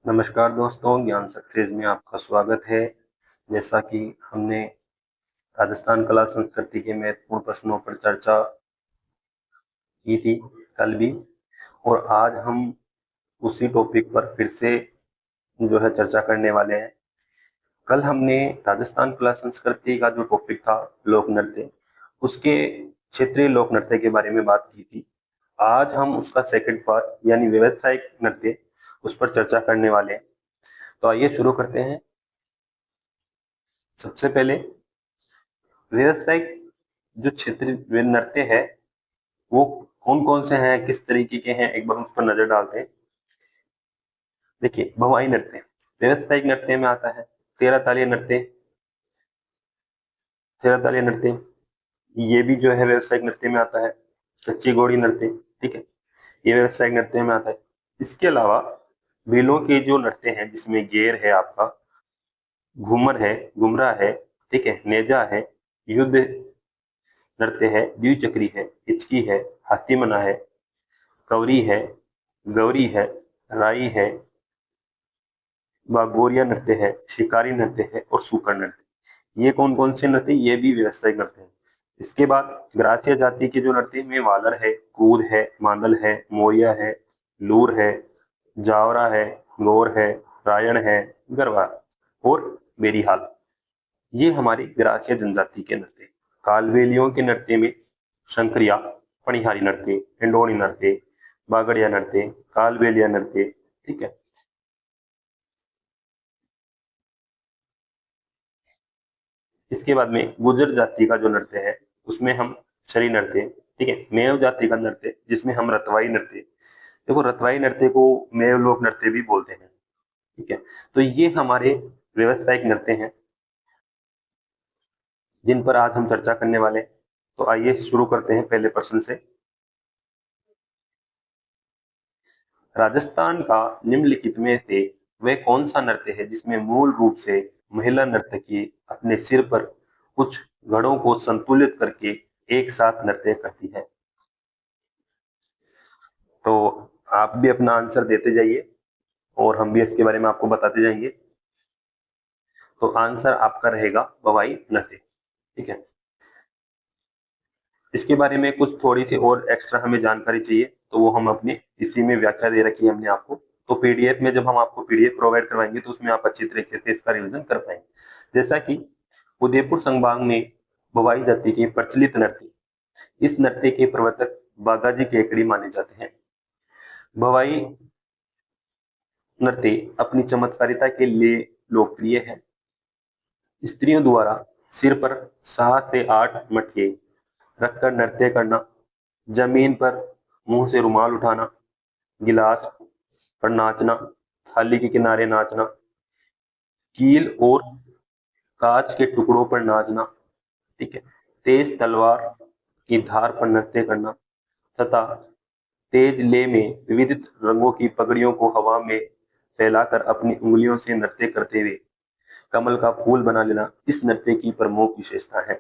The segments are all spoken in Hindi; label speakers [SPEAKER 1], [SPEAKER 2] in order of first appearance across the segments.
[SPEAKER 1] नमस्कार दोस्तों, ज्ञान सक्सेस में आपका स्वागत है। जैसा कि हमने राजस्थान कला संस्कृति के महत्वपूर्ण प्रश्नों पर चर्चा की थी कल भी, और आज हम उसी टॉपिक पर फिर से जो है चर्चा करने वाले हैं। कल हमने राजस्थान कला संस्कृति का जो टॉपिक था लोक नृत्य, उसके क्षेत्रीय लोक नृत्य के बारे में बात की थी। आज हम उसका सेकंड पार्ट यानी व्यावसायिक नृत्य, उस पर चर्चा करने वाले हैं। तो आइए शुरू करते हैं। सबसे पहले व्यावसायिक जो क्षेत्रीय नृत्य है वो कौन कौन से हैं, किस तरीके के हैं, एक बार उस पर नजर डालते हैं। देखिए, भवाई नृत्य व्यावसायिक नृत्य में आता है। तेरह तालीय नृत्य, तेरह तालीय नृत्य ये भी जो है व्यावसायिक नृत्य में आता है। कच्ची घोड़ी नृत्य, ठीक है, ये व्यावसायिक नृत्य में आता है। इसके अलावा भीलों के जो नृत्य हैं जिसमें गेर है, आपका घूमर है, घुमरा है, ठीक है, नेजा है, युद्ध नृत्य है, द्विचक्री है, हिचकी है, हाथी मना है, कवरी है, गौरी है, राई है, बागोरिया नृत्य है, शिकारी नृत्य है और सूकर नृत्य। ये कौन कौन से नृत्य, ये भी व्यवसायिक नृत्य है। इसके बाद ग्रासीय जाति के जो नृत्य में वालर है, कूद है, मांदल है, मोरिया है, लूर है, जावरा है, गौर है, रायण है, गरबा और बेरीहाल, ये हमारी ग्रासीय जनजाति के नृत्य। कालबेलियों के नृत्य में शंकरिया, पनिहारी नृत्य, हिंडोनी नृत्य, बागड़िया नृत्य, कालबेलिया नृत्य, ठीक है। इसके बाद में गुर्जर जाति का जो नृत्य है उसमें हम छरी नृत्य, ठीक है, मेव जाति का नृत्य जिसमें हम रतवाई नृत्य, देखो रतवाई नृत्य को मेव लोक नृत्य भी बोलते हैं, ठीक है। तो ये हमारे व्यवसायिक नृत्य हैं जिन पर आज हम चर्चा करने वाले हैं। तो आइए शुरू करते हैं पहले प्रश्न से। राजस्थान का निम्नलिखित में से वह कौन सा नृत्य है जिसमें मूल रूप से महिला नर्तकी अपने सिर पर कुछ घड़ों को संतुलित करके एक साथ नृत्य करती है। तो आप भी अपना आंसर देते जाइए और हम भी इसके बारे में आपको बताते जाएंगे। तो आंसर आपका रहेगा बवाई नृत्य, ठीक है। इसके बारे में कुछ थोड़ी सी और एक्स्ट्रा हमें जानकारी चाहिए, तो वो हम अपनी इसी में व्याख्या दे रखी है हमने आपको। तो पीडीएफ में जब हम आपको पीडीएफ प्रोवाइड करवाएंगे तो उसमें आप अच्छी तरीके से इसका रिविजन कर पाएंगे। जैसा कि उदयपुर संभाग में भवाई जाति के प्रचलित नृत्य, इस नृत्य के प्रवर्तक बागाजी केकड़ी माने जाते हैं। भवाई नृत्य अपनी चमत्कारिता के लिए लोकप्रिय है। स्त्रियों द्वारा सिर पर 7 से 8 मटके रखकर नृत्य करना, जमीन पर मुंह से रुमाल उठाना, गिलास पर नाचना, थाली के किनारे नाचना, कील और कांच के टुकड़ों पर नाचना, ठीक है, तेज तलवार की धार पर नृत्य करना तथा तेज ले में विविध रंगों की पगड़ियों को हवा में फैलाकर अपनी उंगलियों से नृत्य करते हुए कमल का फूल बना लेना इस नृत्य की प्रमुख विशेषता है।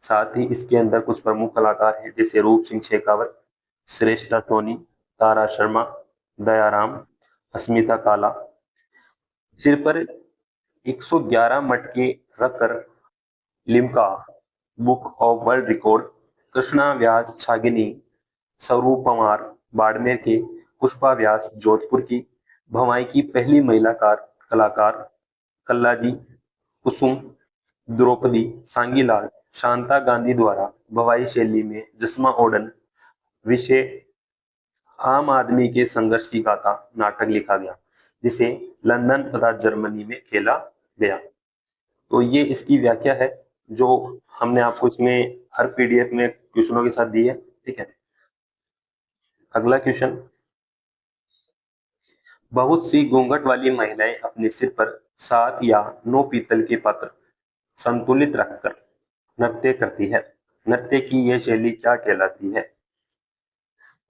[SPEAKER 1] साथ ही इसके अंदर कुछ प्रमुख कलाकार हैं जैसे रूप सिंह शेखावत, श्रेष्ठा सोनी, तारा शर्मा, दयाराम, अस्मिता काला। सिर पर 111 मटके रखकर Limca book of world record, Krishna Vyas Chhagini, Swaroop Pawar Barmer के, पुष्पा व्यास जोधपुर की, भवाई की पहली महिला कलाकार कल्लाजी कुसुम द्रौपदी सांगीलाल शांता गांधी द्वारा भवाई शैली में जसमा ओडन विषय आम आदमी के संघर्ष की गाथा नाटक लिखा गया जिसे लंदन तथा जर्मनी में खेला गया। तो ये इसकी व्याख्या है जो हमने आपको इसमें हर पीडीएफ में क्वेश्चनों के साथ दी है, ठीक है। अगला क्वेश्चन, बहुत सी घूंघट वाली महिलाएं अपने सिर पर 7 या 9 पीतल के पात्र संतुलित रखकर नृत्य करती है। नृत्य की यह शैली क्या कहलाती है?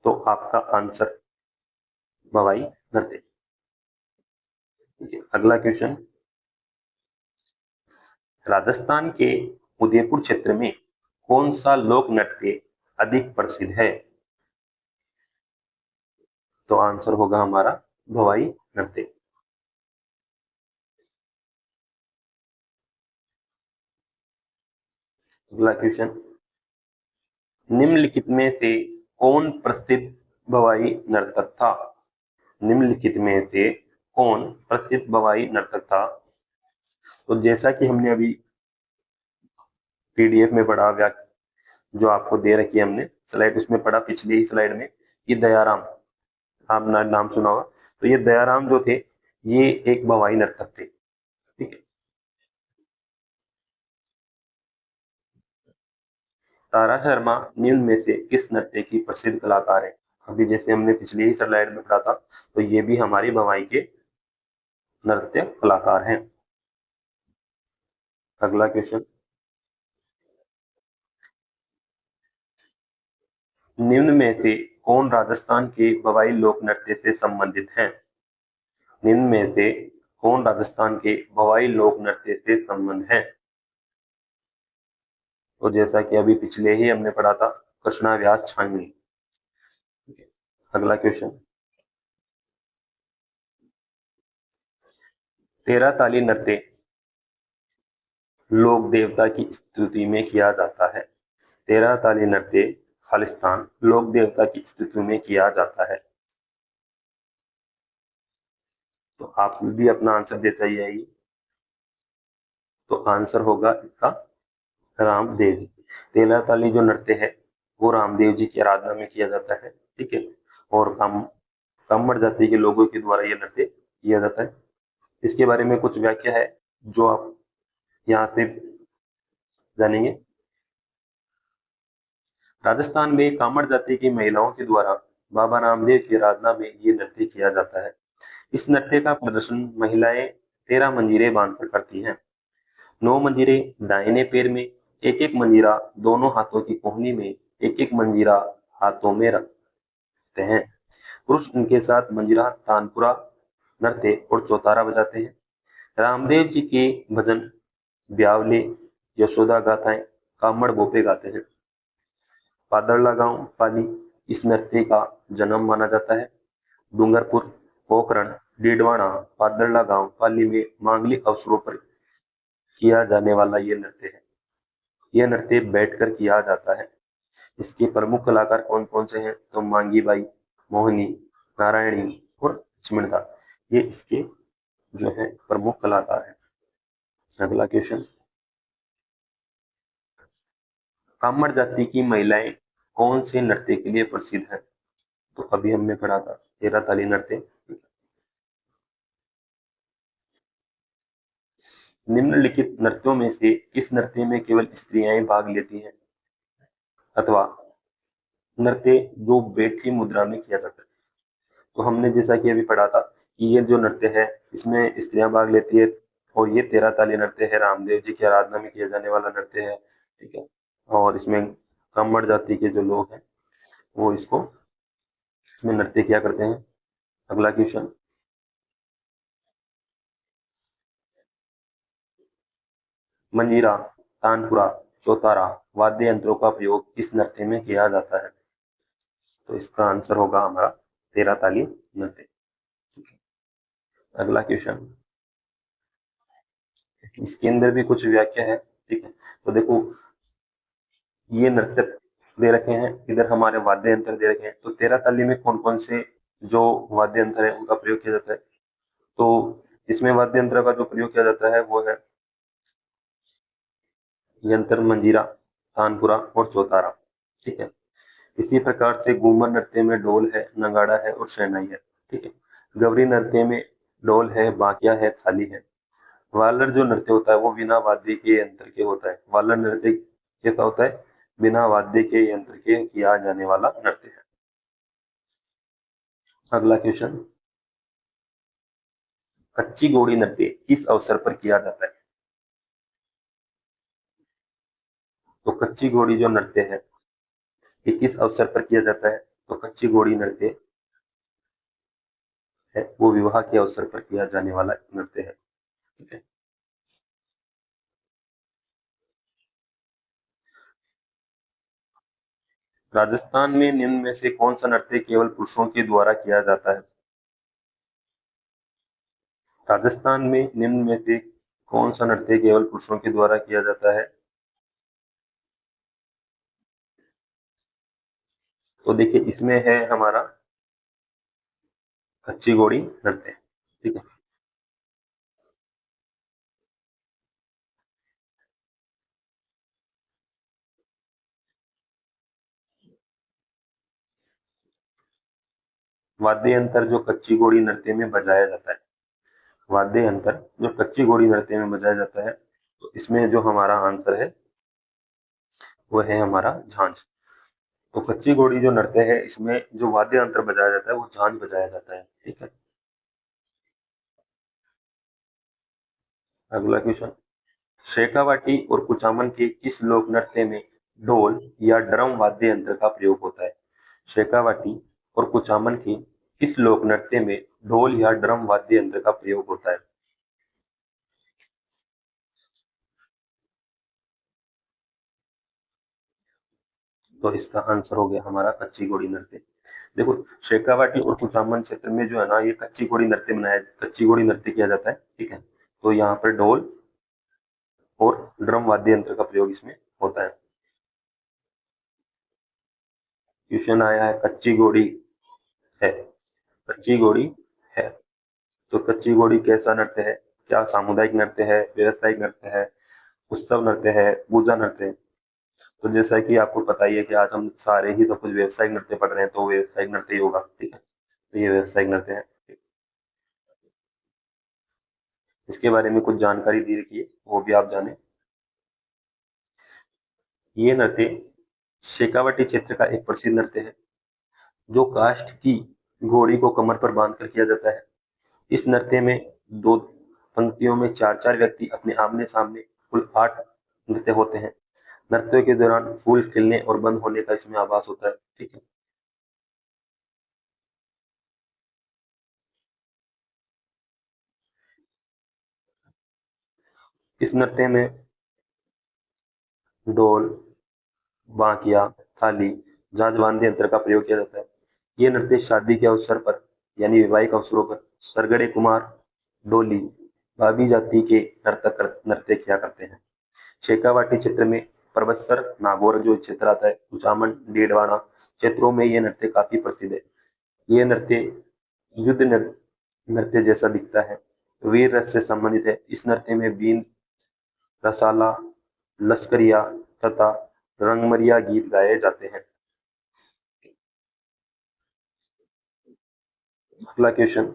[SPEAKER 1] तो आपका आंसर भवाई नृत्य, ठीक है। अगला क्वेश्चन, राजस्थान के उदयपुर क्षेत्र में कौन सा लोक नृत्य अधिक प्रसिद्ध है? तो आंसर होगा हमारा भवाई नृत्य। अगला क्वेश्चन, निम्नलिखित में से कौन प्रसिद्ध बवाई नर्तक था? निम्नलिखित में से कौन प्रसिद्ध बवाई नर्तक था? तो जैसा कि हमने अभी पीडीएफ में पढ़ा, जो आपको दे रखी है हमने स्लाइड, उसमें पढ़ा पिछली ही स्लाइड में, ये दयाराम, आपने नाम सुना होगा। तो ये दयाराम जो थे, ये एक बवाई नर्तक थे। ठीक है। तारा शर्मा निम्न में से किस नृत्य की प्रसिद्ध कलाकार है? अभी जैसे हमने पिछली ही स्लाइड में पढ़ा था, तो ये भी हमारी बवाई के नृत्य कलाकार हैं। अगला क्वेश्चन, निम्न में से कौन राजस्थान के बवाई लोक नृत्य से संबंधित है? निम्न में से कौन राजस्थान के बवाई लोक नृत्य से संबंध है? तो जैसा कि अभी पिछले ही हमने पढ़ा था, कृष्णा व्यास छाननी। अगला क्वेश्चन, तेरह ताली नृत्य लोक देवता की स्तुति में किया जाता है। तेरह ताली नृत्य खालिस्तान लोक देवता की स्तुति में किया जाता है। तो आप भी अपना आंसर देता ही आइए। तो आंसर होगा इसका रामदेव जी। तेरह ताली जो नृत्य है, वो रामदेव जी की आराधना में किया जाता है। ठीक है। और कामड़ जाति के लोगों के द्वारा यह नृत्य किया जाता है। इसके बारे में कुछ व्याख्या है जो आप यहाँ से जानेंगे। राजस्थान में कामड़ जाति की महिलाओं के द्वारा बाबा रामदेव की आराधना में ये नृत्य किया जाता है। इस नृत्य का प्रदर्शन महिलाएं 13 मंजीरे बांधकर करती हैं। 9 मंजीरे दाहिने पैर में, एक एक मंजीरा दोनों हाथों की कोहनी में, एक एक मंजीरा हाथों में रखते हैं। पुरुष उनके साथ मंजीरा, तानपुरा नृत्य और चौतारा बजाते हैं। रामदेव जी के भजन ब्यावले, यशोदा गाथाएं, कामड़ बोपे गाते हैं। पादरला गांव पाली इस नृत्य का जन्म माना जाता है। डूंगरपुर, पोखरण, डीडवाना, पादरला गांव पाली में मांगलिक अवसरों पर किया जाने वाला ये नृत्य है। यह नृत्य बैठकर किया जाता है। इसके प्रमुख कलाकार कौन कौन से हैं? तो मांगी बाई, मोहिनी, नारायणी और चिमणदा, ये इसके जो है प्रमुख कलाकार हैं। अगला क्वेश्चन, कामड़ जाति की महिलाएं कौन से नृत्य के लिए प्रसिद्ध है? तो अभी हमने पढ़ा था तेरह ताली नृत्य। निम्नलिखित नृत्यों में से किस नृत्य में केवल स्त्रियां भाग लेती हैं? अथवा नृत्य जो बैठी मुद्रा में किया जाता है। तो हमने जैसा कि अभी पढ़ा था कि ये जो नृत्य है, इसमें स्त्रियां भाग लेती है। और ये तेरह ताली नृत्य है, रामदेव जी की आराधना में किया जाने वाला नृत्य है। ठीक है। और इसमें कम्मर जाति के जो लोग हैं, वो इसमें नृत्य किया करते हैं। अगला क्वेश्चन, मंजीरा, तानपुरा, चौतारा वाद्य यंत्रों का प्रयोग किस नृत्य में किया जाता है? तो इसका आंसर होगा हमारा तेरह ताली नृत्य। अगला क्वेश्चन, इसके अंदर भी कुछ व्याख्या है। ठीक है। तो देखो, ये नृत्य दे रखे हैं, इधर हमारे वाद्य यंत्र दे रखे हैं। तो तेरह ताली में कौन कौन से जो वाद्य यंत्र है उनका प्रयोग किया जाता है? तो इसमें वाद्य यंत्र का जो प्रयोग किया जाता है वो है यंत्र, मंजीरा, तानपुरा और चौतारा। ठीक है। इसी प्रकार से घूमर नृत्य में ढोल है, नगाड़ा है और शहनाई है। ठीक है। गवरी नृत्य में ढोल है, बाकिया है, थाली है। वालर जो नृत्य होता है वो बिना वाद्य के यंत्र के होता है। वालर नृत्य कैसा होता है? बिना वाद्य के यंत्र के किया जाने वाला नृत्य है। अगला क्वेश्चन, कच्ची घोड़ी नृत्य किस अवसर पर किया जाता है? तो कच्ची घोड़ी जो नृत्य है, ये किस अवसर पर किया जाता है? तो कच्ची घोड़ी नृत्य है वो विवाह के अवसर पर किया जाने वाला नृत्य है। ठीक है। राजस्थान में निम्न में से कौन सा नृत्य केवल पुरुषों के द्वारा किया जाता है? राजस्थान में निम्न में से कौन सा नृत्य केवल पुरुषों के द्वारा किया जाता है? तो देखिए इसमें है हमारा कच्ची घोड़ी नृत्य। ठीक है। वाद्य यंत्र जो कच्ची घोड़ी नृत्य में बजाया जाता है, वाद्य यंत्र जो कच्ची घोड़ी नृत्य में बजाया जाता है, तो इसमें जो हमारा आंसर है वो है हमारा झांझ। तो कच्ची घोड़ी जो नृत्य है इसमें जो वाद्य यंत्र बजाया जाता है वो झांझ बजाया जाता है। ठीक है। अगला क्वेश्चन, शेखावाटी और कुचामन के किस लोक नृत्य में ढोल या ड्रम वाद्य यंत्र का प्रयोग होता है? शेखावाटी और कुचामन के किस लोक नृत्य में ढोल या ड्रम वाद्य यंत्र का प्रयोग होता है? तो इसका आंसर हो गया हमारा कच्ची घोड़ी नृत्य। देखो, शेखावाटी और कुचामन क्षेत्र में जो है ना, ये कच्ची घोड़ी नृत्य बनाया, कच्ची घोड़ी नृत्य किया जाता है। ठीक है। तो यहाँ पर ढोल और ड्रम वाद्य यंत्र का प्रयोग इसमें होता है। क्वेश्चन आया है, कच्ची घोड़ी है, कच्ची घोड़ी है, तो कच्ची घोड़ी कैसा नृत्य है? क्या सामुदायिक नृत्य है, व्यवसायिक नृत्य है, उत्सव नृत्य है, पूजा नृत्य है? तो जैसा कि आपको पता ही है कि आज हम सारे ही सब कुछ व्यवसायिक नृत्य पढ़ रहे हैं, तो व्यवसायिक नृत्य ही होगा। ठीक है। तो ये व्यवसायिक नृत्य है। इसके बारे में कुछ जानकारी दी रखी है, वो भी आप जाने। ये नृत्य शेखावाटी क्षेत्र का एक प्रसिद्ध नृत्य है, जो काष्ठ की घोड़ी को कमर पर बांधकर किया जाता है। इस नृत्य में दो पंक्तियों में चार चार व्यक्ति अपने आमने सामने, कुल 8 नृत्य होते हैं। नृत्य के दौरान फूल खिलने और बंद होने का इसमें आभास होता है। ठीक है। इस नृत्य में ढोल, बांकिया, थाली, झांझ वाद्य यंत्र का प्रयोग किया जाता है। ये नृत्य शादी के अवसर पर यानी वैवाहिक अवसरों पर सरगड़े कुमार, डोली, भाभी जाति के नर्तक नृत्य किया करते हैं। शेखावाटी क्षेत्र में परबत्सर, नागौर जो क्षेत्र आता है, कुचामन, डीडवाना क्षेत्रों में ये नृत्य काफी प्रसिद्ध है। ये नृत्य युद्ध नृत्य जैसा दिखता है, वीर रस से संबंधित है। इस नृत्य में बीन, रसाला, लश्करिया तथा रंगमरिया गीत गाए जाते हैं। अगला क्वेश्चन,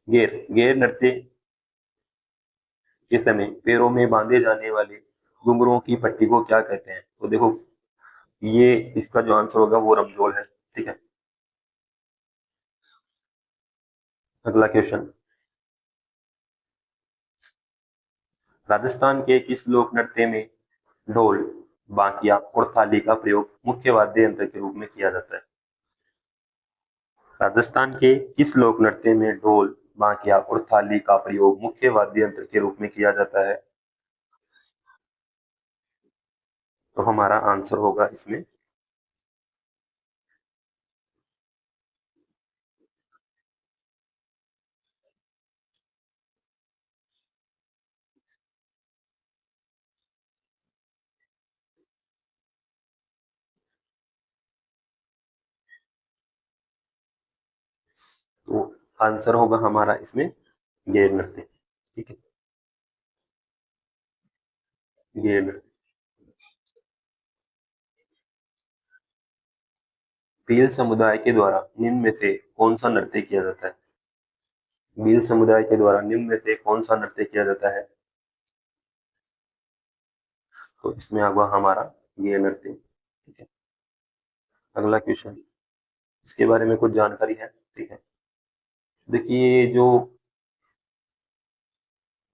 [SPEAKER 1] गेर नृत्य के समय पैरों में बांधे जाने वाले घुंघरुओं की पट्टी को क्या कहते हैं? तो देखो, ये इसका जो आंसर होगा वो रमजोल है। ठीक है। अगला क्वेश्चन, राजस्थान के किस लोक नृत्य में ढोल, बांकिया और थाली का प्रयोग मुख्य वाद्य यंत्र के रूप में किया जाता है? राजस्थान के किस लोक नृत्य में ढोल, बांकिया और थाली का प्रयोग मुख्य वाद्य यंत्र के रूप में किया जाता है? तो हमारा आंसर होगा इसमें तो आंसर होगा हमारा इसमें गेर नृत्य। ठीक है। गेर नृत्य। भील समुदाय के द्वारा निम्न में से कौन सा नृत्य किया जाता है? भील समुदाय के द्वारा निम्न में से कौन सा नृत्य किया जाता है? तो इसमें होगा हमारा गेर नृत्य। ठीक है। अगला क्वेश्चन, इसके बारे में कुछ जानकारी है। ठीक है। देखिए, जो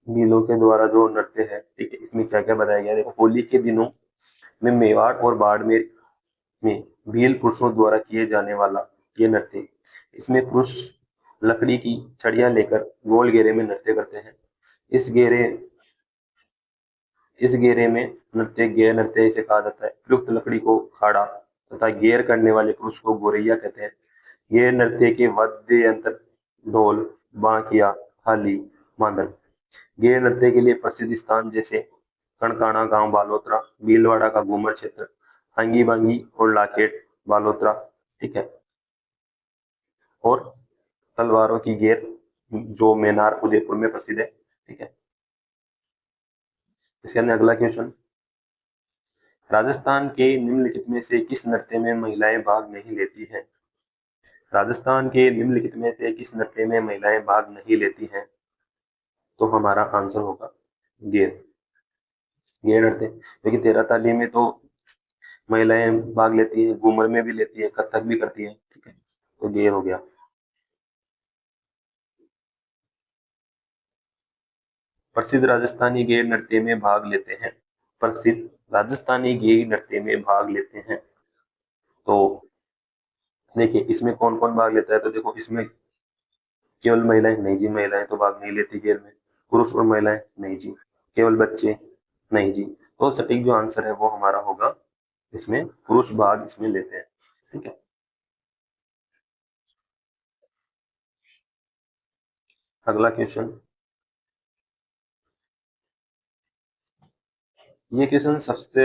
[SPEAKER 1] भीलों के द्वारा जो नृत्य है, ठीक है, इसमें क्या क्या बताया गया है? देखो, होली के दिनों में मेवाड़ और बाड़मेर में भील पुरुषों द्वारा किए जाने वाला ये नृत्य, इसमें पुरुष लकड़ी की छड़ियां लेकर गोल घेरे में नृत्य करते हैं। इस घेरे इस घेरे में नृत्य गैर नृत्य इसे कहा जाता है। प्रयुक्त लकड़ी को खाड़ा तथा गैर करने वाले पुरुष को गोरैया कहते हैं। गैर नृत्य के वाद्य यंत्र ढोल, बांकिया, थाली, मांदल। गैर नृत्य के लिए प्रसिद्ध स्थान जैसे कनकाना गांव बालोतरा, भीलवाड़ा का घूमर क्षेत्र, अंगी बांगी और लाकेट बालोतरा, ठीक है, और तलवारों की गेर जो मेनार उदयपुर में प्रसिद्ध है, ठीक है। इसके अंदर अगला क्वेश्चन, राजस्थान के निम्नलिखित में से किस नृत्य में महिलाएं भाग नहीं लेती हैं? राजस्थान के निम्नलिखित में से किस नृत्य में महिलाएं भाग नहीं लेती हैं? तो हमारा आंसर होगा गेर, गेर नृत्य, क्योंकि तेरह ताली में तो महिलाएं भाग लेती है, घूमर में भी लेती है, कथक भी करती है, ठीक है, तो गेर हो गया। प्रसिद्ध राजस्थानी गेर नृत्य में भाग लेते हैं, प्रसिद्ध राजस्थानी गेर नृत्य में भाग लेते हैं। तो देखिए इसमें कौन कौन भाग लेता है, तो देखो इसमें केवल महिलाएं नहीं जी, महिलाएं तो भाग नहीं लेती गेर में। पुरुष और महिलाएं नहीं जी, केवल बच्चे नहीं जी। तो सटीक जो आंसर है वो हमारा होगा, इसमें पुरुष भाग इसमें लेते हैं, ठीक है। अगला क्वेश्चन, ये क्वेश्चन सबसे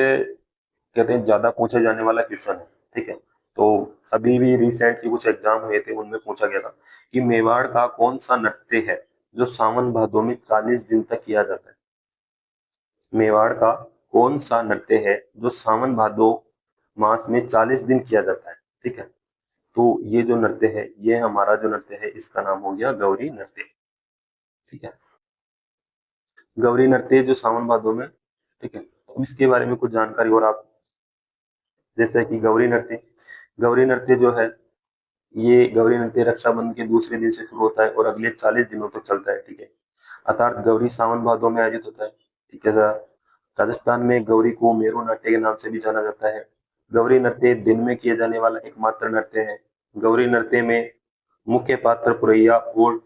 [SPEAKER 1] कहते हैं ज्यादा पूछे जाने वाला क्वेश्चन है, ठीक है। तो अभी भी रिसेंटली कुछ एग्जाम हुए थे, उनमें पूछा गया था कि मेवाड़ का कौन सा नृत्य है जो सावन भादो में 40 दिन तक किया जाता है? मेवाड़ का कौन सा नृत्य है जो सावन भादो मास में 40 दिन किया जाता है, ठीक है। तो ये जो नृत्य है, ये हमारा जो नृत्य है, इसका नाम हो गया गौरी नृत्य, ठीक है। गौरी नृत्य जो सावन भादो में, ठीक है, तो इसके बारे में कुछ जानकारी और आप, जैसे कि गौरी नृत्य जो है, ये गौरी नृत्य रक्षाबंधन के दूसरे दिन से शुरू होता है और अगले 40 दिनों तक चलता है, ठीक है। अर्थात गौरी सावन भादो में आयोजित होता है, ठीक है सर। राजस्थान में गौरी को मेरू नाट्य के नाम से भी जाना जाता है। गौरी नृत्य दिन में किए जाने वाला एकमात्र नृत्य है। गौरी नृत्य में मुख्य पात्र पुरैया और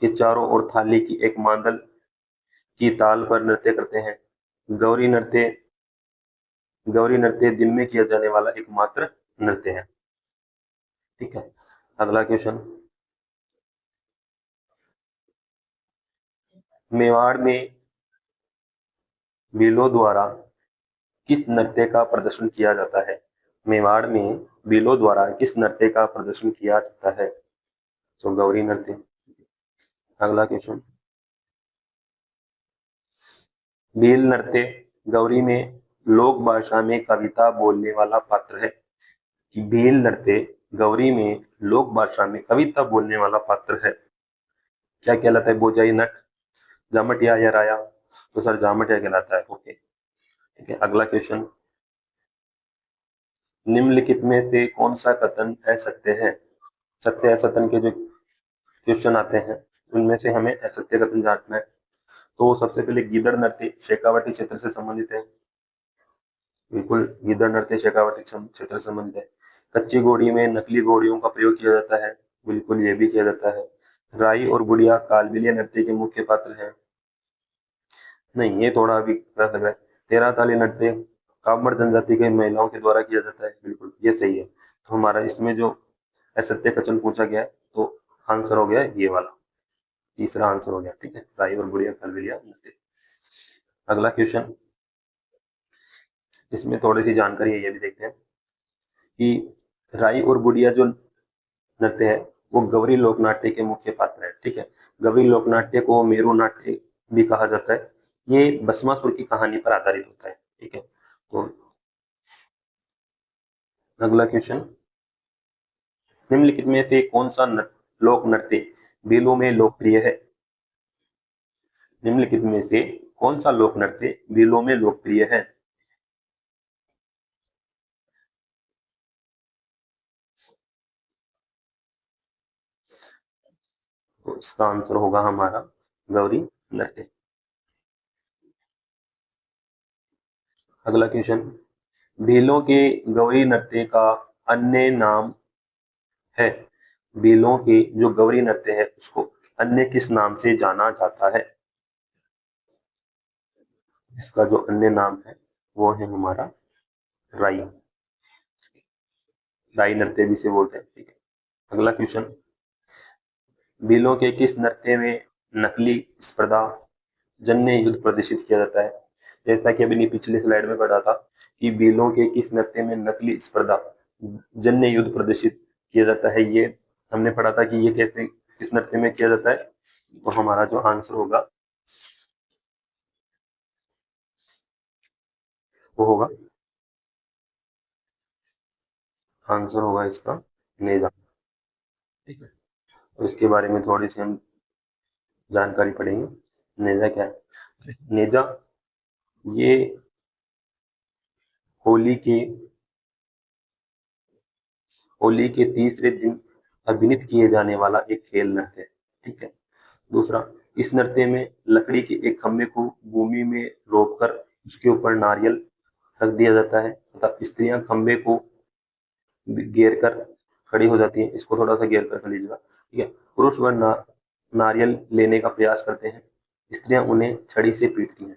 [SPEAKER 1] के चारों ओर थाली की एक मांदल की ताल पर नृत्य करते हैं। गौरी नृत्य गौरी नृत्य दिन में किया जाने वाला एकमात्र नृत्य है, ठीक है। अगला क्वेश्चन, मेवाड़ में भीलों द्वारा किस नृत्य का प्रदर्शन किया जाता है? मेवाड़ में भीलों द्वारा किस नृत्य का प्रदर्शन किया जाता है? तो गौरी नृत्य। अगला क्वेश्चन, भील नृत्य गौरी में लोक भाषा में कविता बोलने वाला पात्र है। कि भील नृत्य गौरी में लोक भाषा में कविता बोलने वाला पात्र है, क्या कहलाता है? बोजाई नट, जामटिया या राया? तो सर जामटिया कहलाता है, ओके, ठीक है। अगला क्वेश्चन, निम्नलिखित में से कौन सा कथन असत्य है? सत्य असत्य के जो क्वेश्चन आते हैं उनमें से हमें असत्य कथन जांचना है। तो सबसे पहले गीदड़ नृत्य शेखावाटी क्षेत्र से संबंधित है, बिल्कुल गीदड़ नृत्य शेखावाटी क्षेत्र से संबंधित है। कच्ची घोड़ी में नकली घोड़ियों का प्रयोग किया जाता है, बिल्कुल ये भी किया जाता है। राई और बुढ़िया कालबेलिया नृत्य के मुख्य पात्र हैं, नहीं ये थोड़ा अभी गलत लग रहा है। तेरह ताली नृत्य कामर जनजाति के महिलाओं के द्वारा किया जाता है, बिल्कुल ये सही है। तो हमारा इसमें जो असत्य कथन पूछा गया है, तो आंसर हो गया ये वाला, तीसरा आंसर हो गया, ठीक है, राई और बुढ़िया कालबेलिया नृत्य। अगला क्वेश्चन, इसमें थोड़ी सी जानकारी है, ये भी देखते हैं कि राई और बुढ़िया जो नृत्य है वो गौरी लोकनाट्य के मुख्य पात्र है, ठीक है। गौरी लोकनाट्य को मेरू नाट्य भी कहा जाता है। ये भस्मासुर की कहानी पर आधारित होता है, ठीक है। तो अगला क्वेश्चन, निम्नलिखित में से कौन सा लोक नृत्य भीलों में लोकप्रिय है? निम्नलिखित में से कौन सा लोक नृत्य भीलों में लोकप्रिय है? तो इसका आंसर होगा हमारा गौरी नृत्य। अगला क्वेश्चन, भीलों के गौरी नृत्य का अन्य नाम है। भीलों के जो गौरी नृत्य है उसको अन्य किस नाम से जाना जाता है? इसका जो अन्य नाम है वो है हमारा राई, राई नृत्य भी से बोलते हैं, ठीक है। अगला क्वेश्चन, भीलों के किस नृत्य में नकली स्पर्धा जन्य युद्ध प्रदर्शित किया जाता है? जैसा कि अभी पिछली स्लाइड में पढ़ा था कि भीलों के किस नृत्य में नकली स्पर्धा जन्य युद्ध प्रदर्शित किया जाता है। ये हमने पढ़ा था कि ये कैसे किस नृत्य में किया जाता है। तो हमारा जो आंसर होगा वो होगा, आंसर होगा इसका नेजा। ठीक है, तो इसके बारे में थोड़ी सी हम जानकारी पढ़ेंगे। नेजा क्या है? नेजा ये होली के होली के तीसरे दिन अभिनीत किए जाने वाला एक खेल नृत्य है। ठीक है। दूसरा, इस नृत्य में लकड़ी के एक खंभे को भूमि में रोककर उसके ऊपर नारियल रख दिया जाता है तथा स्त्रियां खंभे को घेर कर खड़ी हो जाती हैं। इसको थोड़ा सा घेर कर लीजिएगा। ठीक है। पुरुष वह नारियल लेने का प्रयास करते हैं, स्त्रियां उन्हें छड़ी से पीटती हैं।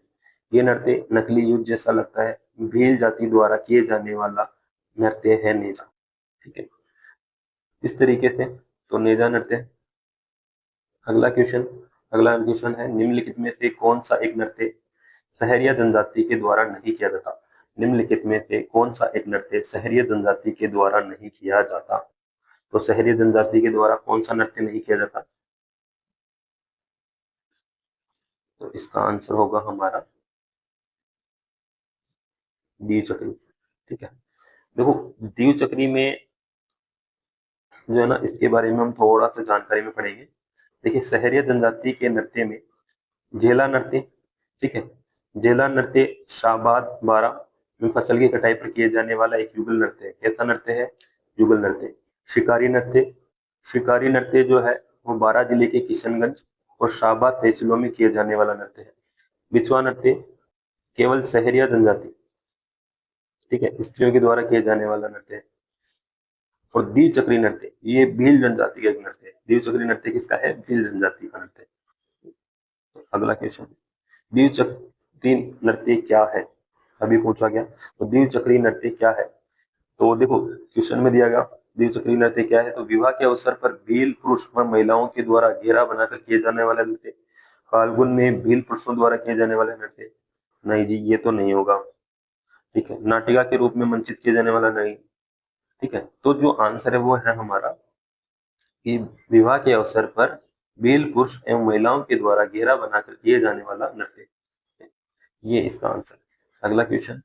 [SPEAKER 1] ये नृत्य नकली युद्ध जैसा लगता है, भील जाति द्वारा किए जाने वाला नृत्य है नेजा। ठीक है, इस तरीके से तो नेजा नृत्य है। अगला क्वेश्चन है, निम्नलिखित में से कौन सा एक नृत्य सहरिया जनजाति के द्वारा नहीं किया जाता? निम्नलिखित में से कौन सा एक नृत्य सहरिया जनजाति के द्वारा नहीं किया जाता? तो सहरिया जनजाति के द्वारा कौन सा नृत्य नहीं किया जाता? तो इसका आंसर होगा हमारा दीव चक्री। ठीक है, देखो दीव चक्री में जो है ना, इसके बारे में हम थोड़ा सा जानकारी में पढ़ेंगे। देखिए, सहरिया जनजाति के नृत्य में झेला नृत्य, ठीक है, झेला नृत्य शाबाद बारह में फसल की कटाई पर किए जाने वाला एक युगल नृत्य है। कैसा नृत्य है? युगल नृत्य। शिकारी नृत्य, शिकारी नृत्य जो है वो बारां जिले के किशनगंज और शाबाद तहसीलों में किए जाने वाला नृत्य है। बिछुआ नृत्य केवल सहरिया जनजाति, ठीक है, स्त्रियों के द्वारा किए जाने वाला नृत्य है। और द्वीप चक्री नृत्य ये भील जनजाति का एक नृत्य है। द्वीप चक्री नृत्य किसका है? भील जनजाति का नृत्य है। तो अगला क्वेश्चन, द्वीप चक्री नृत्य क्या है? अभी पूछा गया। तो द्वीप चक्री नृत्य क्या है? तो देखो क्वेश्चन में दिया गया द्वीप चक्री नृत्य क्या है। तो विवाह के अवसर पर भील पुरुष व महिलाओं के द्वारा घेरा बनाकर किए जाने वाला नृत्य। फाल्गुन में भील पुरुषों द्वारा किए जाने वाले नृत्य। नहीं जी, ये तो नहीं होगा। ठीक है, नाटिका के रूप में मंचित किए जाने वाला नहीं। ठीक है, तो जो आंसर है वो है हमारा कि विवाह के अवसर पर भील पुरुष एवं महिलाओं के द्वारा घेरा बनाकर किए जाने वाला नृत्य, ये इसका आंसर है। अगला क्वेश्चन,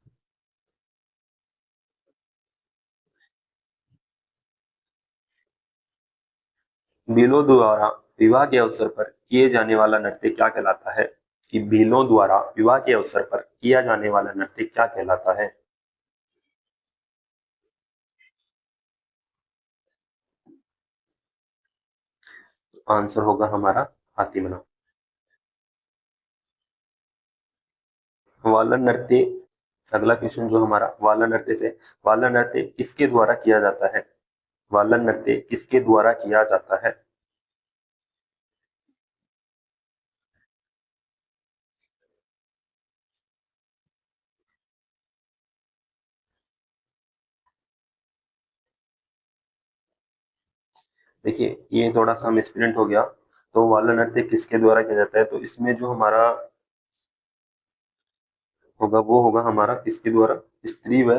[SPEAKER 1] भीलों द्वारा विवाह के अवसर पर किए जाने वाला नृत्य क्या कहलाता है? कि भीलों द्वारा विवाह के अवसर पर किया जाने वाला नृत्य क्या कहलाता है? आंसर होगा हमारा हाथी मना। वालन नृत्य, अगला क्वेश्चन जो हमारा वालन नृत्य से, वालन नृत्य किसके द्वारा किया जाता है? वालन नृत्य किसके द्वारा किया जाता है? देखिए, ये थोड़ा सा मिसप्रिंट हो गया। तो वालन नृत्य किसके द्वारा किया जाता है? तो इसमें जो हमारा होगा वो होगा हमारा किसके द्वारा? स्त्री व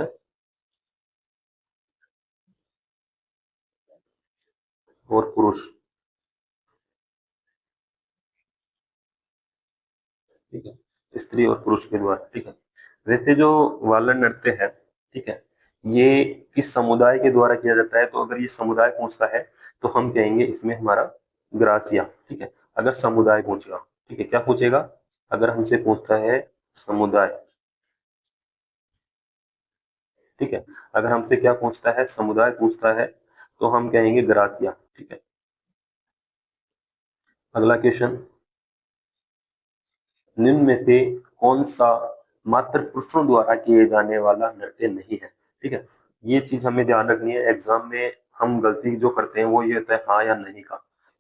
[SPEAKER 1] और पुरुष। ठीक है, स्त्री और पुरुष के द्वारा। ठीक है, वैसे जो वालन नृत्य है, ठीक है, ये किस समुदाय के द्वारा किया जाता है? तो अगर ये समुदाय पूछता है तो हम कहेंगे इसमें हमारा ग्रासिया। ठीक है, अगर समुदाय पूछेगा, ठीक है, क्या पूछेगा? अगर हमसे पूछता है समुदाय, ठीक है, अगर हमसे क्या पूछता है? समुदाय पूछता है, तो हम कहेंगे ग्रासिया। ठीक है, अगला क्वेश्चन, निम्न में से कौन सा मात्र पुरुषों द्वारा किए जाने वाला नृत्य नहीं है? ठीक है, ये चीज हमें ध्यान रखनी है। एग्जाम में हम गलती जो करते हैं वो ये होता है हाँ या नहीं का,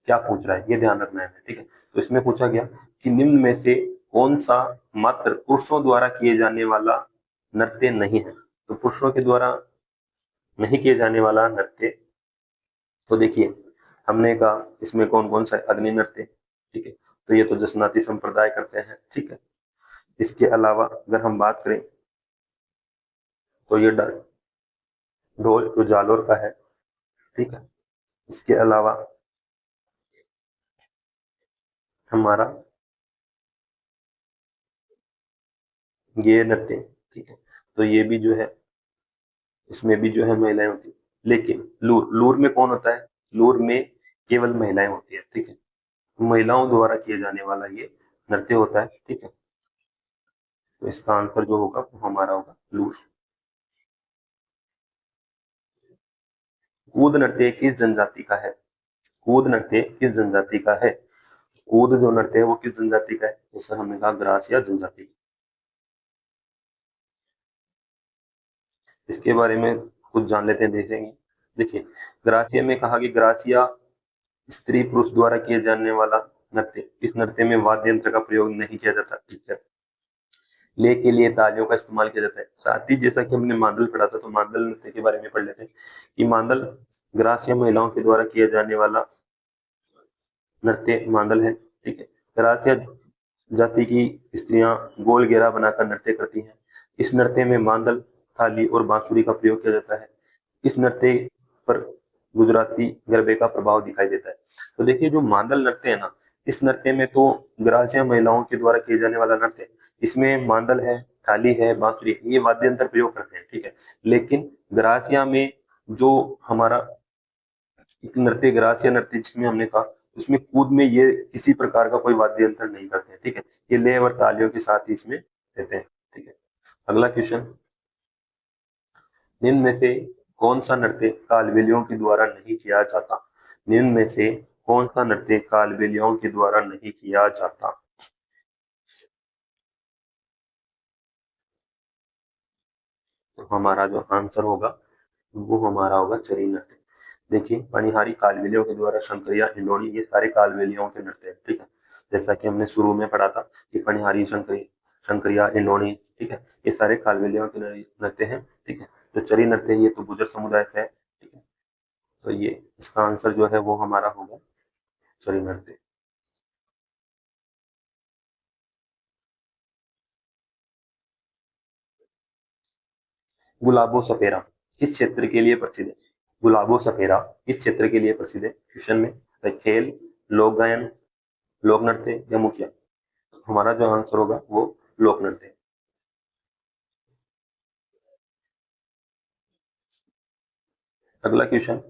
[SPEAKER 1] क्या पूछ रहा है ये ध्यान रखना है। ठीक है, तो इसमें पूछा गया कि निम्न में से कौन सा मात्र पुरुषों द्वारा किए जाने वाला नृत्य नहीं है? तो पुरुषों के द्वारा नहीं किए जाने वाला नृत्य, तो देखिए हमने कहा इसमें कौन कौन सा अग्नि नृत्य। ठीक है, तो ये तो जसनाती संप्रदाय करते हैं। ठीक है, इसके अलावा अगर हम बात करें तो ये ढोल जो जालोर का है, ठीक है। इसके अलावा हमारा ये नृत्य, ठीक है। तो ये भी जो है, इसमें भी जो है महिलाएं होती है, लेकिन लूर लूर में कौन होता है? लूर में केवल महिलाएं होती है, ठीक है। महिलाओं द्वारा किए जाने वाला ये नृत्य होता है, ठीक है। तो इसका आंसर जो होगा वो हमारा होगा लूर। कूद नृत्य किस जनजाति का है? कूद नृत्य किस जनजाति का है? कूद जो नृत्य है वो किस जनजाति का है? जैसे हमने कहा ग्रासिया जनजाति। इसके बारे में कुछ जान लेते हैं, देखेंगे। देखिए, ग्रासिया में कहा कि ग्रासिया स्त्री पुरुष द्वारा किए जाने वाला नृत्य। इस नृत्य में वाद्य यंत्र का प्रयोग नहीं किया जाता, ठीक है। ले के लिए तालियों का इस्तेमाल किया जाता है। साथ ही जैसा कि हमने मांदल पढ़ा था, तो मांदल नृत्य के बारे में पढ़ लेते हैं कि मांदल ग्रासिया महिलाओं के द्वारा किया जाने वाला नृत्य मांदल है, ठीक है। ग्रासिया जाति की स्त्रियां गोल घेरा बनाकर नृत्य करती हैं। इस नृत्य में मांदल, थाली और बांसुरी का प्रयोग किया जाता है। इस नृत्य पर गुजराती गरबे का प्रभाव दिखाई देता है। तो देखिए, जो मांदल नृत्य है ना, इस नृत्य में तो ग्रासीय महिलाओं के द्वारा किए जाने वाला नृत्य है। इसमें मांदल है, थाली है, बांसुरी है, ये वाद्य यंत्र प्रयोग करते हैं, ठीक है। लेकिन ग्रासिया में जो हमारा एक नृत्य, ग्रासिया नृत्य जिसमें हमने कहा, उसमें कूद में ये किसी प्रकार का कोई वाद्य यंत्र नहीं करते हैं, ठीक है। ये लय और तालियों के साथ ही इसमें रहते हैं, ठीक है। अगला क्वेश्चन, निम्न में से कौन सा नृत्य कालबेलियों के द्वारा नहीं किया जाता? निम्न में से कौन सा नृत्य कालबेलियों के द्वारा नहीं किया जाता? तो हमारा जो आंसर होगा वो हमारा होगा चरी नृत्य। देखिए, पनिहारी कालबेलियों के द्वारा, शंकरिया, हिंडोनी, ये सारे कालबेलियों के नृत्य हैं, ठीक है। जैसा कि हमने शुरू में पढ़ा था कि पनिहारी, शंकरिया, हिंडोनी, ठीक है, ये सारे कालबेलियों के नृत्य हैं, ठीक है। जो चरी नृत्य है ये तो गुजर समुदाय से है, ठीक है। तो ये इसका आंसर जो है वो हमारा होगा चरी नृत्य। गुलाबो सपेरा किस क्षेत्र के लिए प्रसिद्ध है? गुलाबो सपेरा किस क्षेत्र के लिए प्रसिद्ध है? क्वेश्चन में तो खेल, लोक गायन, लोक नृत्य या मुखिया। हमारा जो आंसर होगा वो लोक नृत्य। अगला क्वेश्चन,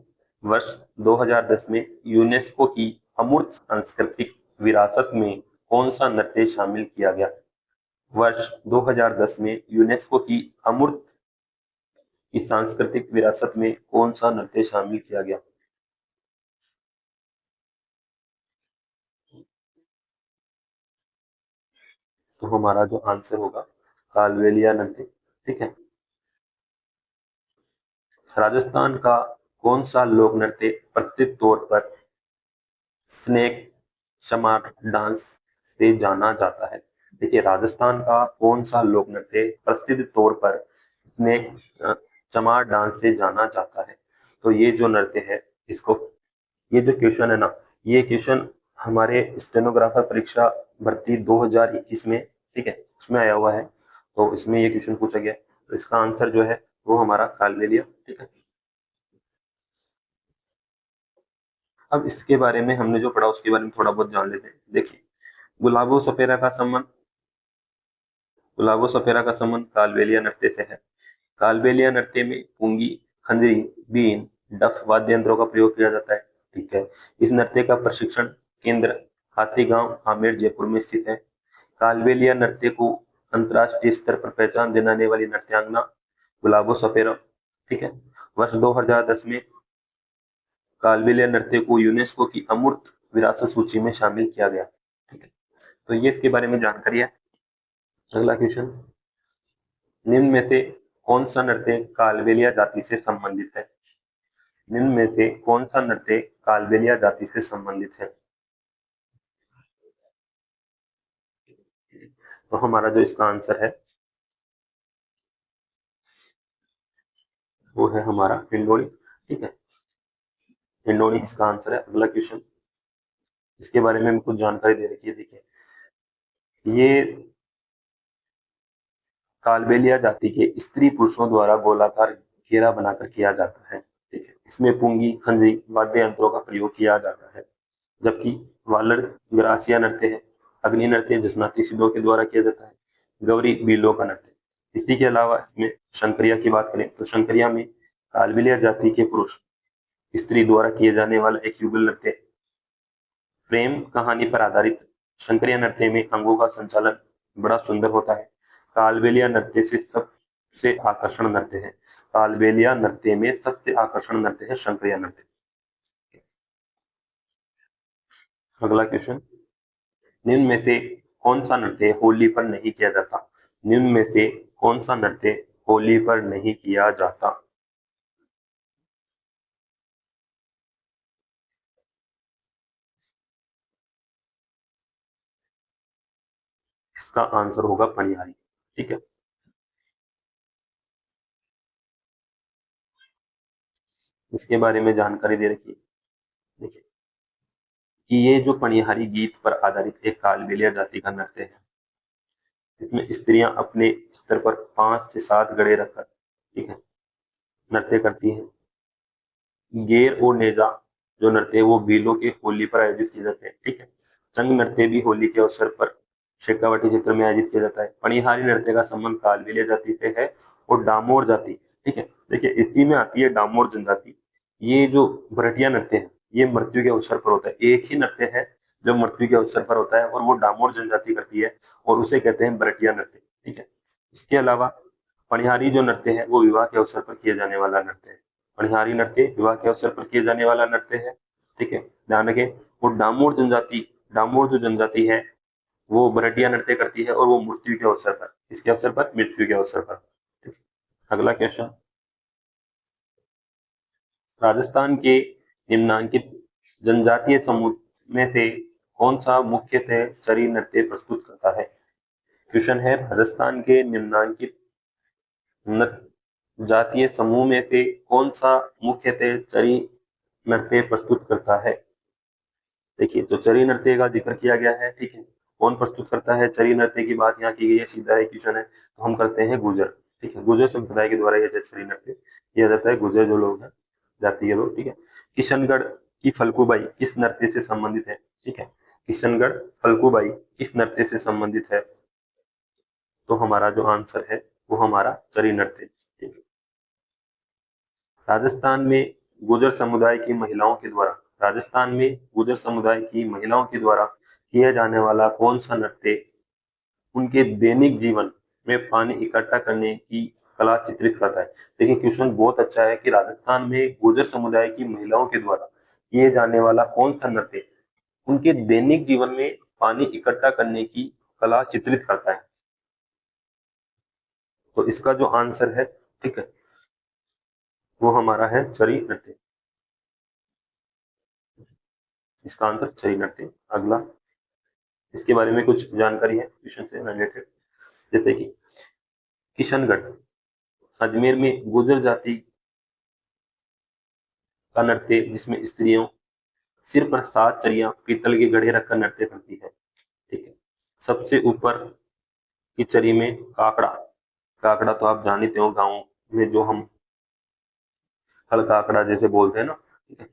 [SPEAKER 1] वर्ष 2010 में यूनेस्को की अमूर्त सांस्कृतिक विरासत में कौन सा नृत्य शामिल किया गया? वर्ष 2010 में यूनेस्को की अमूर्त की सांस्कृतिक विरासत में कौन सा नृत्य शामिल किया गया? तो हमारा जो आंसर होगा कालबेलिया नृत्य, ठीक है। राजस्थान का कौन सा लोक नृत्य प्रचलित तौर पर स्नेक चमार डांस से जाना जाता है? देखिए, राजस्थान का कौन सा लोक नृत्य प्रसिद्ध तौर पर स्नेक चमार डांस से जाना जाता है? तो ये जो नृत्य है, इसको, ये जो क्वेश्चन है ना, ये क्वेश्चन हमारे स्टेनोग्राफर परीक्षा भर्ती 2021 में, ठीक है, उसमें आया हुआ है। तो इसमें ये क्वेश्चन पूछा गया, तो इसका आंसर जो है वो हमारा कालबेलिया, ठीक है। अब इसके बारे में हमने जो पढ़ा उसके बारे में थोड़ा बहुत जान लेते हैं। देखिए, गुलाबो सपेरा का संबंध, गुलाबो सपेरा का संबंध कालबेलिया नृत्य से है। कालबेलिया नृत्य में पुंगी, खंजरी, बीन, डफ वाद्य यंत्रों का प्रयोग किया जाता है, ठीक है। इस नृत्य का प्रशिक्षण केंद्र हाथीगांव, आमेर, जयपुर में स्थित है। कालबेलिया नृत्य को अंतर्राष्ट्रीय स्तर पर पहचान दिलाने वाली नृत्यांगना गुलाबो सपेरा, ठीक है। वर्ष 2010 में कालबेलिया नृत्य को यूनेस्को की अमूर्त विरासत सूची में शामिल किया गया, ठीक है। तो ये इसके बारे में जानकारी है। अगला क्वेश्चन, निम्न में से कौन सा नृत्य कालबेलिया जाति से संबंधित है? निम्न में से कौन सा नृत्य कालबेलिया जाति से संबंधित है? तो हमारा जो इसका आंसर है वो है हमारा हिंडोली, ठीक है। हिंडोली इसका आंसर है। अगला क्वेश्चन, इसके बारे में कुछ जानकारी दे रखी है, देखिए। ये कालबेलिया जाति के स्त्री पुरुषों द्वारा गोलाकार घेरा बनाकर किया जाता है। ठीक है, इसमें पुंगी, खंजरी, वाद्य यंत्रों का प्रयोग किया जाता है। जबकि वालर ग्रासिया नृत्य है, अग्नि नृत्य जसनाती सिद्धों के द्वारा किया जाता है, गौरी बीलों का नृत्य। इसी के अलावा इसमें शंकरिया की बात करें तो शंकरिया में कालबेलिया जाति के पुरुष स्त्री द्वारा किए जाने वाला एक युगल नृत्य प्रेम कहानी पर आधारित। शंकरिया नृत्य में अंगों का संचालन बड़ा सुंदर होता है। कालबेलिया नृत्य से सबसे आकर्षण नृत्य है। कालबेलिया नृत्य में सबसे आकर्षण नृत्य है शंकरिया नृत्य। अगला क्वेश्चन, निम्न में से कौन सा नृत्य होली पर नहीं किया जाता? निम्न में से कौन सा नृत्य होली पर नहीं किया जाता? इसका आंसर होगा पनिहारी। ठीक है, इसके बारे में जानकारी दे रखी है। देखिए कि ये जो पनिहारी गीत पर आधारित एक कालबेलिया जाति का नृत्य है, इसमें स्त्रियां अपने स्तर पर 5 से 7 गड़े रखकर, ठीक है, नृत्य करती हैं। गेर और नेजा जो नृत्य है वो बीलों के होली पर आयोजित किए जाते हैं। ठीक है, संग नृत्य भी होली के अवसर पर शेखावाटी क्षेत्र में आयोजित किया जाता है। पनिहारी नृत्य का संबंध कालबेलिया जाति से है और डामोर जाति, ठीक है, देखिए इसी में आती है डामोर जनजाति। ये जो भरटिया नृत्य है ये मृत्यु के अवसर पर होता है। एक ही नृत्य है जो मृत्यु के अवसर पर होता है और वो डामोर जनजाति करती है और उसे कहते हैं भरटिया नृत्य। ठीक है, इसके अलावा पनिहारी जो नृत्य है वो विवाह के अवसर पर किए जाने वाला नृत्य है। पनिहारी नृत्य विवाह के अवसर पर किए जाने वाला नृत्य है। ठीक है, ध्यान रखें। और डामोर जनजाति, डामोर जो जनजाति है वो भरटिया नृत्य करती है और वो मृत्यु के अवसर पर, इसके अवसर पर, मृत्यु के अवसर पर। ठीक है? अगला क्वेश्चन, राजस्थान के निम्नांकित जनजातीय समूह में से कौन सा मुख्यतः चरी नृत्य प्रस्तुत करता है? क्वेश्चन है राजस्थान के निम्नांकित जातीय समूह में से कौन सा मुख्यतः चरी नृत्य प्रस्तुत करता है? देखिए तो चरी नृत्य का जिक्र किया गया है। ठीक है, कौन प्रस्तुत करता है चरी नृत्य की बात यहाँ की गई है, सीधा एक क्वेश्चन है, तो हम करते हैं गुर्जर। ठीक है, गुर्जर संप्रदाय के द्वारा यह चरी नृत्य किया जाता है। गुर्जर जो लोग हैं, जाति के लोग। ठीक है, किशनगढ़ की फल्गुबाई किस नृत्य से संबंधित है? ठीक है, किशनगढ़ फल्गुबाई किस नृत्य से संबंधित है? तो हमारा जो आंसर है वो हमारा चरी नृत्य। ठीक है, राजस्थान में गुर्जर समुदाय की महिलाओं के द्वारा, राजस्थान में गुर्जर समुदाय की महिलाओं के द्वारा किया जाने वाला कौन सा नृत्य उनके दैनिक जीवन में पानी इकट्ठा करने की कला चित्रित करता है? देखिए क्वेश्चन बहुत अच्छा है कि राजस्थान में गुर्जर समुदाय की महिलाओं के द्वारा किए जाने वाला कौन सा नृत्य उनके दैनिक जीवन में पानी इकट्ठा करने की कला चित्रित करता है? तो इसका जो आंसर है, ठीक है, वो हमारा है चरी नृत्य। इसका आंसर चरी नृत्य। अगला, इसके बारे में कुछ जानकारी है क्वेश्चन से रिलेटेड, जैसे कि किशनगढ़ अजमेर में गुर्जर जाति का नृत्य जिसमें स्त्रियों सिर पर 7 चरियां पीतल के घड़े रखकर नृत्य करती है। ठीक है, सबसे ऊपर की चरी में काकड़ा, काकड़ा तो आप जानते हो गाँव में जो हम हल काकड़ा जैसे बोलते हैं ना, ठीक है,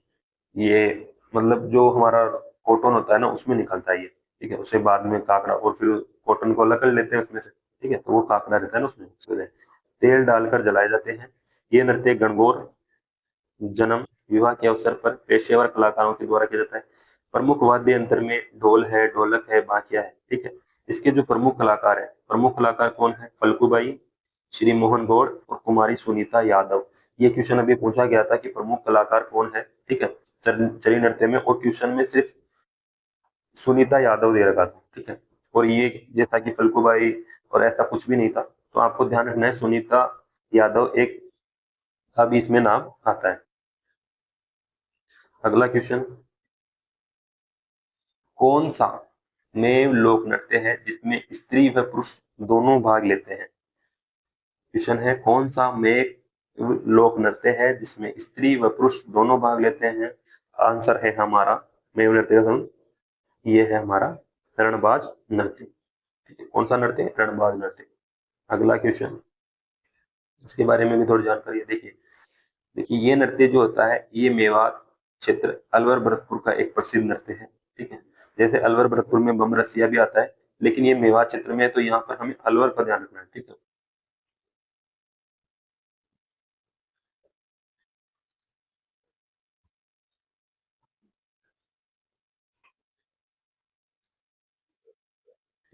[SPEAKER 1] ये मतलब जो हमारा कॉटन होता है ना उसमें निकलता है ये। ठीक है, उसे बाद में काकड़ा, और फिर कॉटन को अलग कर लेते हैं उसमें से। ठीक है, तो वो काकड़ा रहता है ना उसमें तेल डालकर जलाए जाते हैं। ये नृत्य गणगौर, जन्म, विवाह के अवसर पर पेशेवर कलाकारों के द्वारा किया जाता है। प्रमुख वाद्य यंत्र में ढोल है, ढोलक है, बाकिया है। ठीक है, इसके जो प्रमुख कलाकार है, प्रमुख कलाकार कौन है? फल्गुबाई, श्री मोहन गौड़ और कुमारी सुनीता यादव। ये क्वेश्चन अभी पूछा गया था कि प्रमुख कलाकार कौन है। ठीक है, चरी नृत्य में, और क्वेश्चन में सिर्फ सुनीता यादव दे रखा था। ठीक है, और ये जैसा कि फल्गुबाई और ऐसा कुछ भी नहीं था, तो आपको ध्यान रखना है सुनीता यादव एक का भी इसमें नाम आता है। अगला क्वेश्चन, कौन सा मेव लोक नृत्य है जिसमें स्त्री व पुरुष दोनों भाग लेते हैं? क्वेश्चन है कौन सा मेव लोक नृत्य है जिसमें स्त्री व पुरुष दोनों भाग लेते हैं? आंसर है हमारा मेव नृत्य का, ये है हमारा रणबाज नृत्य। ठीक है, कौन सा नृत्य? रणबाज नृत्य। अगला क्वेश्चन, इसके बारे में भी थोड़ी जानकारी है। देखिए देखिए ये नृत्य जो होता है ये मेवात क्षेत्र अलवर भरतपुर का एक प्रसिद्ध नृत्य है। ठीक है, जैसे अलवर भरतपुर में बम रसिया भी आता है, लेकिन ये मेवात क्षेत्र में है, तो यहाँ पर हमें अलवर का ध्यान रखना है। ठीक है,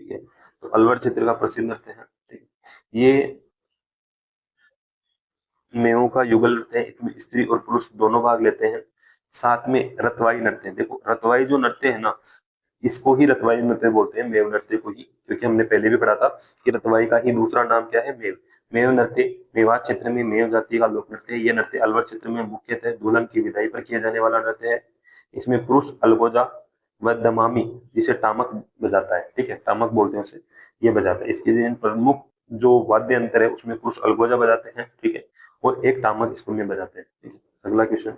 [SPEAKER 1] ठीक है, तो अलवर क्षेत्र का प्रसिद्ध नृत्य है। ठीक है, ये मेवों का युगल नृत्य है, इसमें स्त्री और पुरुष दोनों भाग लेते हैं। साथ में रतवाई नृत्य, देखो रतवाई जो नृत्य है ना, इसको ही रतवाई नृत्य बोलते हैं, मेव नृत्य को ही, क्योंकि हमने पहले भी पढ़ा था कि रतवाई का ही दूसरा नाम क्या है, मेव। मेव नृत्य मेवात क्षेत्र में मेव जाति का लोक नृत्य है। यह नृत्य अलवर क्षेत्र में मुख्यतः दुल्हन की विदाई पर किया जाने वाला नृत्य है। इसमें पुरुष अलगोजा व दमामी, जिसे टामक बजाता है, ठीक है, टामक बोलते हैं उसे, ये बजाता है। इसके लिए प्रमुख जो वाद्य अंतर है उसमें पुरुष अलगोजा बजाते हैं, ठीक है, और एक टामक इसमें बजाते हैं। ठीक है, अगला क्वेश्चन,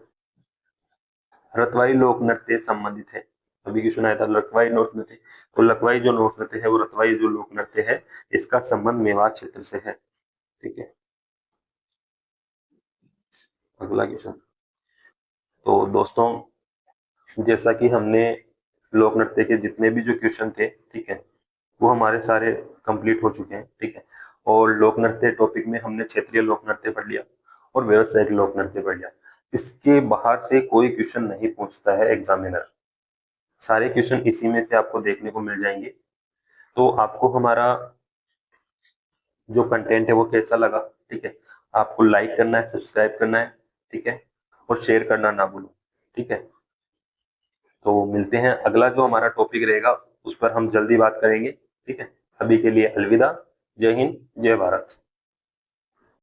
[SPEAKER 1] रतवाई लोक नृत्य संबंधित है। अभी की सुनाया था लखवाई लोक नृत्य, तो लखवाई जो लोक नृत्य है वो रतवाई जो लोक नृत्य है इसका संबंध मेवात क्षेत्र से है। ठीक है, अगला क्वेश्चन, तो दोस्तों जैसा कि हमने लोक नृत्य के जितने भी जो क्वेश्चन थे, ठीक है, वो हमारे सारे कंप्लीट हो चुके हैं। ठीक है, और लोक नृत्य टॉपिक में हमने क्षेत्रीय लोक नृत्य पढ़ लिया और व्यवसायिक लोक नृत्य पढ़ लिया। इसके बाहर से कोई क्वेश्चन नहीं पूछता है एग्जामिनर, सारे क्वेश्चन इसी में से आपको देखने को मिल जाएंगे। तो आपको हमारा जो कंटेंट है वो कैसा लगा, ठीक है, आपको लाइक करना है, सब्सक्राइब करना है, ठीक है, और शेयर करना ना भूलो। ठीक है, तो मिलते हैं, अगला जो हमारा टॉपिक रहेगा उस पर हम जल्दी बात करेंगे। ठीक है, अभी के लिए अलविदा, जय हिंद, जय भारत।